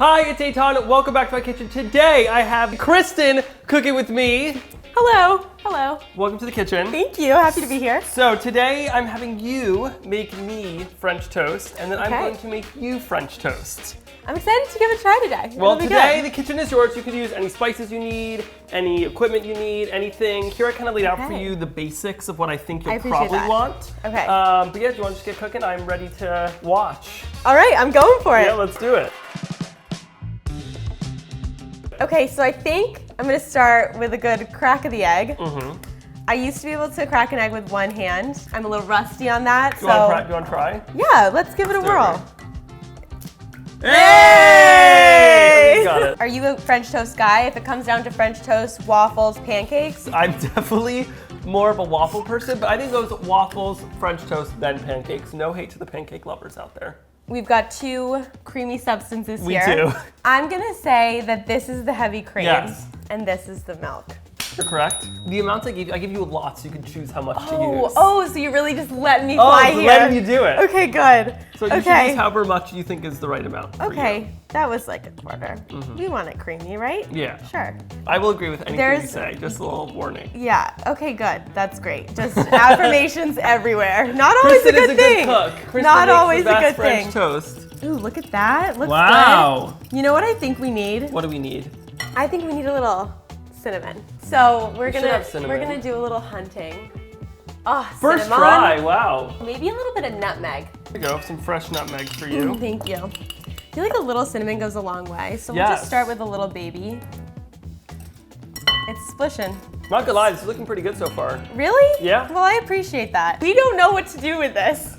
Hi, it's Eitan. Welcome back to my kitchen. Today I have Kristin cooking with me. Hello. Hello. Welcome to the kitchen. Thank you. Happy to be here. So today I'm having you make me French toast, and then I'm going to make you French toast. I'm excited to give it a try today. Well, today the kitchen is yours. You can use any spices you need, any equipment you need, anything. Here I kind of laid out for you the basics of what I think you'll probably want. Okay. But yeah, do you want to just get cooking? I'm ready to watch. All right, I'm going for it. Yeah, let's do it. Okay, so I think I'm gonna start with a good crack of the egg. I used to be able to crack an egg with one hand. I'm a little rusty on that, Do you want to try? Yeah, let's give it a whirl. Hey! You got it. Are you a French toast guy? If it comes down to French toast, waffles, pancakes? I'm definitely more of a waffle person, but I think it goes waffles, French toast, then pancakes. No hate to the pancake lovers out there. We've got two creamy substances here. We do. I'm gonna say that this is the heavy cream, and this is the milk. You're correct. The amounts I give you a lot, so you can choose how much to use. Oh, so you're really just letting me fly here. Letting you do it. Okay, good. So you should use however much you think is the right amount. Okay, that was like a quarter. We want it creamy, right? Yeah. Sure. I will agree with anything you say, just a little warning. Yeah, okay, good. That's great. Just affirmations everywhere. Not always a good thing. Kristin is a good cook. Kristin Not makes always the a best good French thing. toast. Ooh, look at that. Looks Wow. good. You know what I think we need? What do we need? I think we need a little cinnamon. So we're gonna do a little hunting. Oh, First cinnamon. try, wow. Maybe a little bit of nutmeg. Here you go, some fresh nutmeg for you. Thank you. I feel like a little cinnamon goes a long way, so we'll just start with a little baby. It's splishing. Not gonna lie, this is looking pretty good so far. Really? Yeah. Well, I appreciate that. We don't know what to do with this.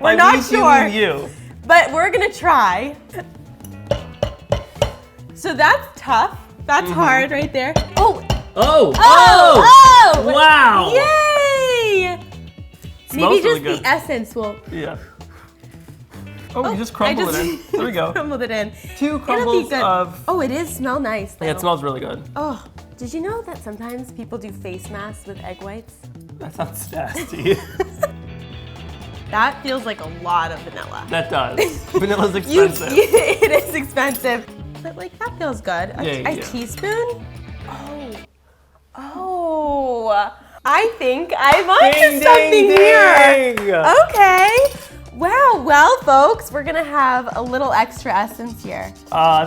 By We're not we, sure. you mean you. But we're gonna try. So that's tough. That's hard right there. Oh! Oh! Oh! Oh! Wow! Yay! Smells Maybe just really good. the essence will. Yeah. Oh, you just crumbled it in. There we go. Crumbled it in. 2 crumbles of. Oh, it is smell nice though. Yeah, it smells really good. Oh, did you know that sometimes people do face masks with egg whites? That sounds nasty. That feels like a lot of vanilla. That does. Vanilla's expensive. It is expensive. But like that feels good. A teaspoon? Oh. I think I'm onto something here. Okay. Wow. Well, folks, we're gonna have a little extra essence here.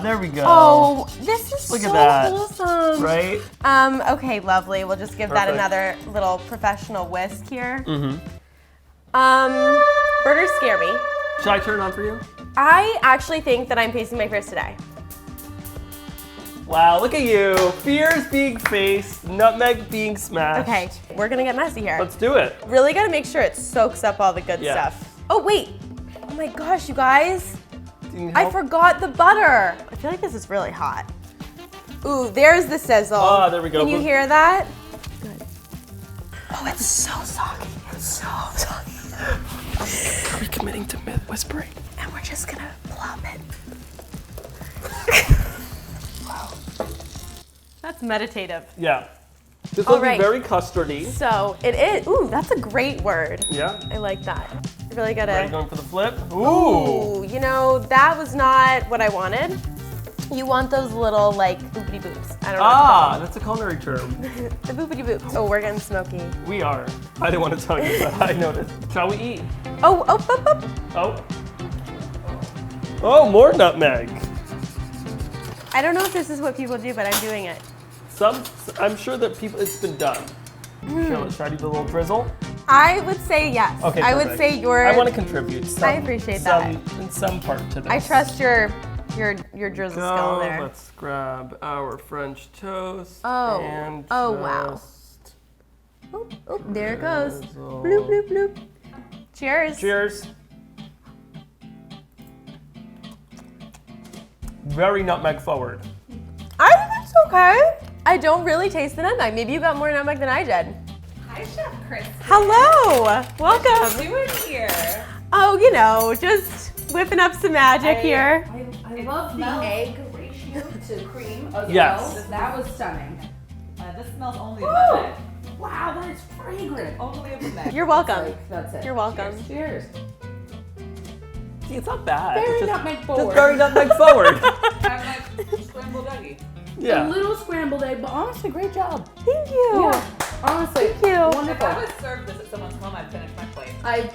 There we go. Oh, this is Look so at that. wholesome. Right? Okay, lovely. We'll just give that another little professional whisk here. Burgers scare me. Should I turn it on for you? I actually think that I'm facing my fears today. Wow, look at you. Fears being faced, nutmeg being smashed. Okay, we're gonna get messy here. Let's do it. Really gotta make sure it soaks up all the good stuff. Oh wait, oh my gosh, you guys. I forgot the butter. I feel like this is really hot. Ooh, there's the sizzle. Oh, there we go. Can you hear that? Good. Oh, it's so soggy. It's so soggy. Are we committing to whispering? And we're just gonna plop it. Wow. That's meditative. Yeah. This will be very custardy. So it is. Ooh, that's a great word. Yeah. I like that. You really gotta. Ready, going for the flip? Ooh. You know, that was not what I wanted. You want those little like boopity boops. I don't know. That's a culinary term. The boopity boops. Oh, we're getting smoky. We are. I didn't want to tell you, but I noticed. Shall we eat? Oh. Oh. Oh, more nutmeg. I don't know if this is what people do, but I'm doing it. I'm sure that it's been done. Should I do the little drizzle? I would say yes. Okay, I would say I want to contribute. I appreciate that. In some part to this. I trust your drizzle skill there. Let's grab our French toast. Oh. And wow. Oh, there it goes. Bloop, bloop, bloop. Cheers. Cheers. Very nutmeg forward. I think it's okay. I don't really taste the nutmeg. Maybe you got more nutmeg than I did. Hi, Chef Kristin. Hello. Welcome. What are you doing here? Oh, you know, just whipping up some magic here. I love the egg ratio to cream. Oh, yes. That was stunning. This smells only of nutmeg. Wow, that is fragrant. Only of nutmeg. You're welcome. That's it. You're welcome. Cheers. See, it's not bad. Very It's nutmeg forward. Just very nutmeg forward. Yeah. a little scrambled egg, but honestly, great job. Thank you. Yeah. Honestly, Thank you. wonderful. If I was served this at someone's home, I'd finish my plate.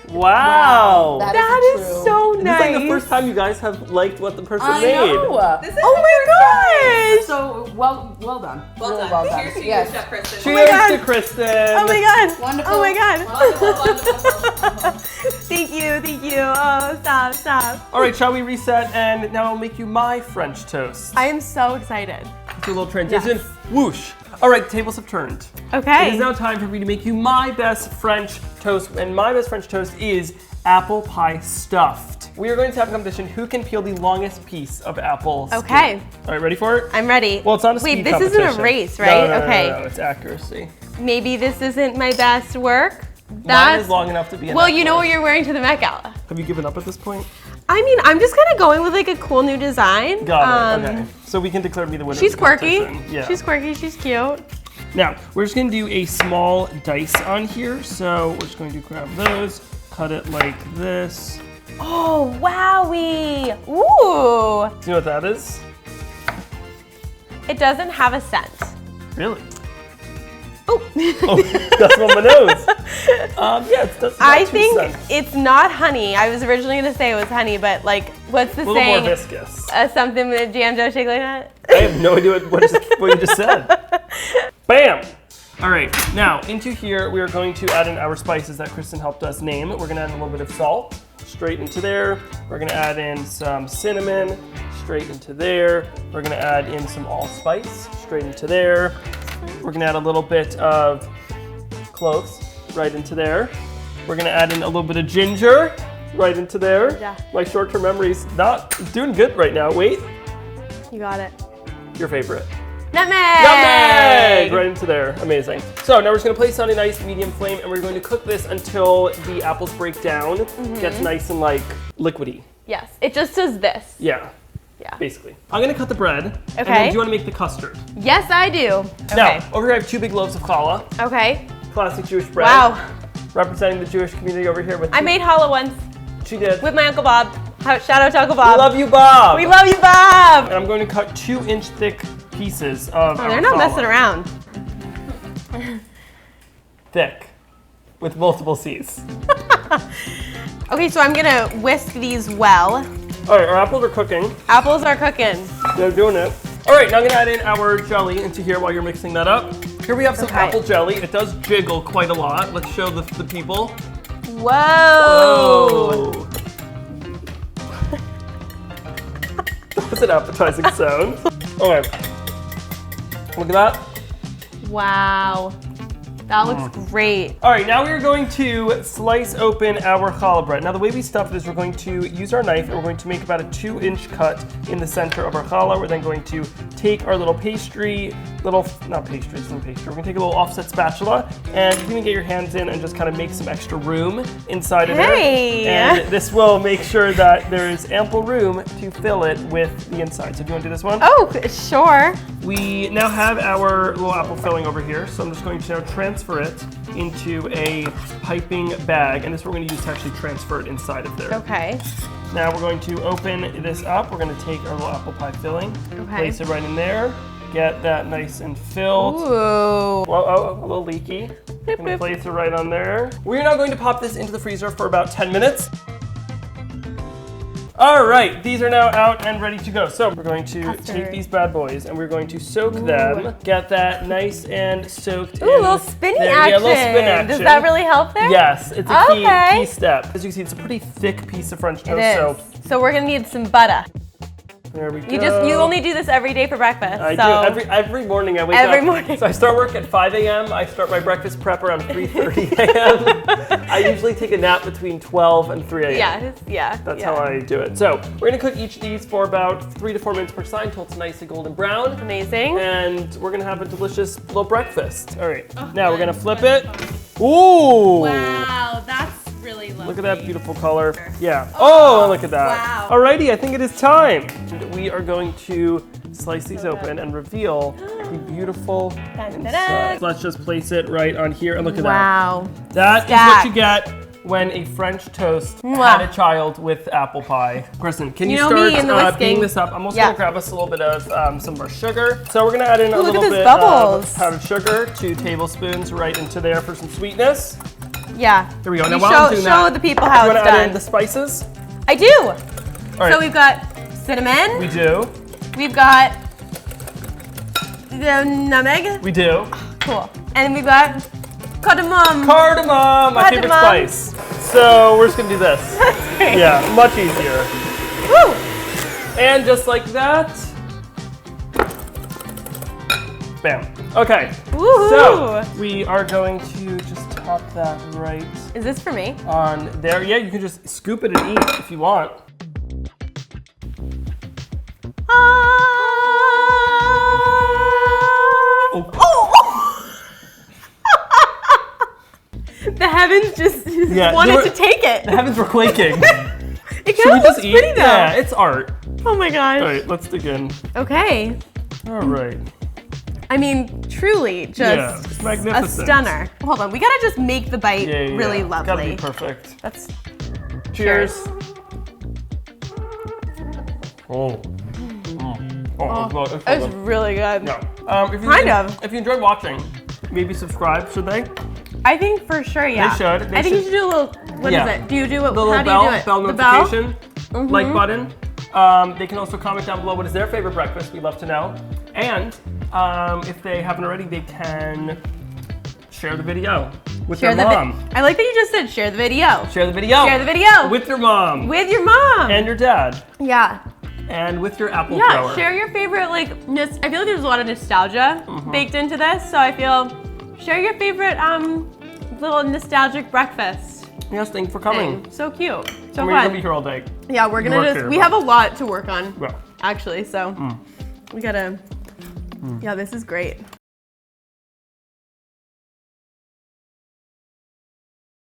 Wow. That is true. so This nice. is like the first time you guys have liked what the person I made. know. This is Oh my gosh. So well done. well Really done. well done. Cheers to Yes. you, Chef Kristin. Cheers God. to Kristin. Oh my god. Wonderful. Oh my god. Wonderful, wonderful. Thank you. Thank you. Oh, stop. All right, shall we reset? And now I'll make you my French toast. I am so excited. Do a little transition. Yes. Whoosh. All right, tables have turned. Okay. It is now time for me to make you my best French toast, and my best French toast is apple pie stuffed. We are going to have a competition who can peel the longest piece of apple skin. Okay. All right, ready for it? I'm ready. Well, it's not a Wait, speed this competition. isn't a race, right? No, Okay. No, it's accuracy. Maybe this isn't my best work. Mine is long enough to be an Well, you know what necklace. you're wearing to the Met Gala. Have you given up at this point? I mean, I'm just kind of going with like a cool new design. Got it. Okay. So we can declare me the winner. She's of the quirky. competition. Yeah. She's quirky. She's cute. Now, we're just going to do a small dice on here. So we're just going to grab those, cut it like this. Oh, wowie. Ooh. Do you know what that is? It doesn't have a scent. Really? Oh. Oh, that's on my nose. Yeah, it's not I too think scent. it's not honey. I was originally going to say it was honey, but like, what's the A little more saying? viscous. Something with jam dough shake like that? I have no idea what you just said. Bam! All right, now into here we are going to add in our spices that Kristin helped us name. We're gonna add in a little bit of salt straight into there. We're gonna add in some cinnamon straight into there. We're gonna add in some allspice straight into there. We're gonna add a little bit of cloves right into there. We're gonna add in a little bit of ginger right into there. Yeah. My short-term memory's not doing good right now. Wait, You got it. your favorite. Nutmeg! Nutmeg! Right into there. Amazing. So now we're just going to place on a nice medium flame, and we're going to cook this until the apples break down, gets nice and like liquidy. Yes, it just does this. Yeah, Yeah. basically. I'm going to cut the bread. And then Okay. do you want to make the custard? Yes, I do. Okay. Now, over here I have 2 big loaves of challah, Okay. classic Jewish bread. Wow. Representing the Jewish community over here with I made challah once She did. with my Uncle Bob. Shout out to Uncle We Bob. love you, Bob. We love you, Bob. And I'm going to cut 2-inch thick pieces of Oh, our they're not challah. messing around. Thick. With multiple C's. Okay, so I'm gonna whisk these well. All right, our apples are cooking. Apples are cooking. They're doing it. All right, now I'm gonna add in our jelly into here while you're mixing that up. Here we have some Okay. apple jelly. It does jiggle quite a lot. Let's show the people. Whoa. Oh. That was an appetizing sound. Okay. Look at that. Wow. That looks great. All right, now we are going to slice open our challah bread. Now the way we stuff it is we're going to use our knife and we're going to make about a 2-inch cut in the center of our challah. We're then going to take our little pastry, not pastry, it's not pastry. We're gonna take a little offset spatula and you can get your hands in and just kind of make some extra room inside of Hey. there. And this will make sure that there is ample room to fill it with the inside. So do you want to do this one? Oh, sure. We now have our little apple filling over here, so I'm just going to now transfer it into a piping bag, and this we're going to use to actually transfer it inside of there. Okay. Now we're going to open this up. We're going to take our little apple pie filling, place it right in there, get that nice and filled. Ooh. Whoa, oh, a little leaky. Going to place it right on there. We're now going to pop this into the freezer for about 10 minutes. All right, these are now out and ready to go. So we're going to take these bad boys and we're going to soak them, get that nice and soaked in. Ooh, a little spinning there. action. Yeah, a little spin action. Does that really help there? Yes, it's a Okay. key step. As you can see, it's a pretty thick piece of French toast. It is. So we're gonna need some butter. There we go. You only do this every day for breakfast. I so. do every morning. I wake up. Every morning. So I start work at 5 a.m. I start my breakfast prep around 3:30 a.m. I usually take a nap between 12 and 3 a.m. Yeah. That's how I do it. So we're gonna cook each of these for about 3 to 4 minutes per side until it's nice and golden brown. Amazing. And we're gonna have a delicious little breakfast. All right. Now we're gonna flip it. Ooh. Wow, that's really lovely. Look at that beautiful color. Yeah. Oh, look at that. wow. Alrighty, I think it is time. We are going to slice these open and reveal the beautiful inside. So let's just place it right on here and look at Wow. that. That is what you get when a French toast had a child with apple pie. Kristin, can you, know start me and the whisking. beating this up? I'm also gonna grab us a little bit of some of our sugar. So we're gonna add in a look at little those bit bubbles. of powdered sugar, 2 tablespoons right into there for some sweetness. Yeah. Here we go. Now You while I'm doing show that, the people how you it's wanna add in done. the spices? I do. All right. So we've got cinnamon. We do. We've got the nutmeg. We do. Cool. And we've got cardamom. Cardamom, my favorite Cardamom. spice. So we're just gonna do this. Yeah, much easier. Woo! And just like that. Bam. Okay. Woohoo! So we are going to just top that right Is this for me? on there. Yeah, you can just scoop it and eat if you want. The heavens just wanted to take it. The heavens were quaking. It Should kind we of just looks eat? pretty though. Yeah, it's art. Oh my gosh. All right, let's dig in. Okay. All right. I mean, truly, just it's a magnificent. stunner. Hold on, we gotta just make the bite really lovely. Gotta be perfect. That's Cheers. Oh. It's it's really good. No. If you enjoyed watching, maybe subscribe, should they? I think for sure, yeah. They should. They I think you should. should do a little. What is Yeah. it? Do you do it? The How little do you do it? bell The notification, like button. They can also comment down below what is their favorite breakfast. We'd love to know. And if they haven't already, they can share the video with their mom. I like that you just said share the video. Share the video. Share the video. With your mom. With your mom. And your dad. Yeah. And with your apple Yeah, thrower. share your favorite, I feel like there's a lot of nostalgia baked into this, so I feel, share your favorite little nostalgic breakfast Yes, thanks for coming. thing. So cute, so We're gonna be fun. here all day. Yeah, we're gonna work just, here, we but- have a lot to work on, Yeah. actually, so we gotta, yeah, this is great.